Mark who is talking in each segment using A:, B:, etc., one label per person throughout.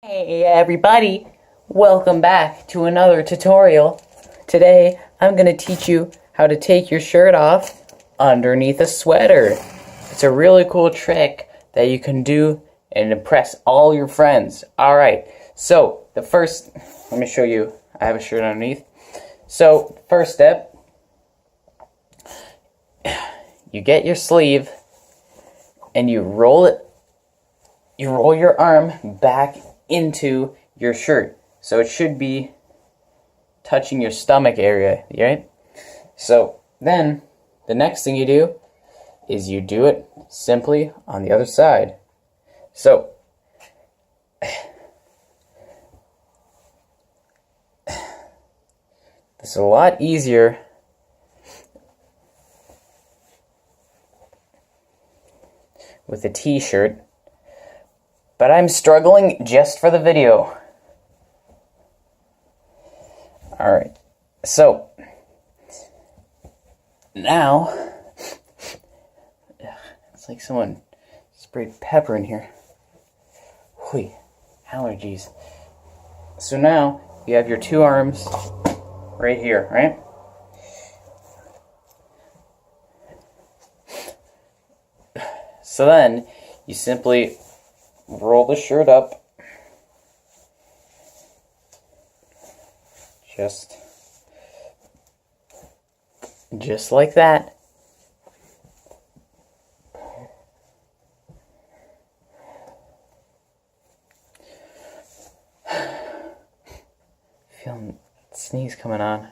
A: Hey everybody, welcome back to another tutorial. Today I'm going to teach you how to take your shirt off underneath a sweater. It's a really cool trick that you can do and impress all your friends. Alright, so let me show you. I have a shirt underneath. So first step, you get your sleeve and you roll your arm back into your shirt. So it should be touching your stomach area, right? So then the next thing you do is you do it simply on the other side. So this is a lot easier with a t-shirt, but I'm struggling just for the video. Alright, so now it's like someone sprayed pepper in here. Whew, allergies. So now you have your two arms right here, right? So then you simply roll the shirt up just like that. Feeling sneeze coming on.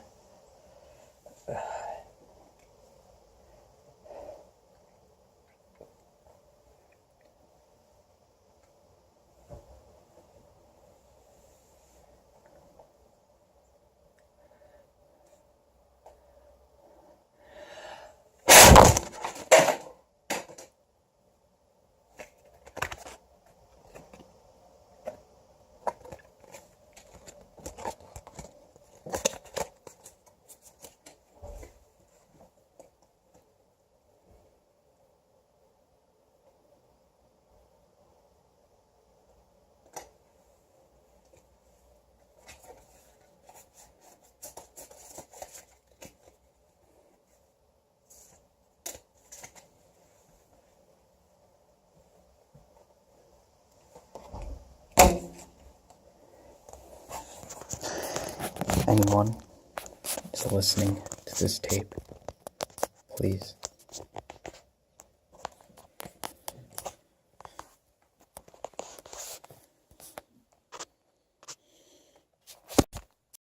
A: Anyone is listening to this tape, please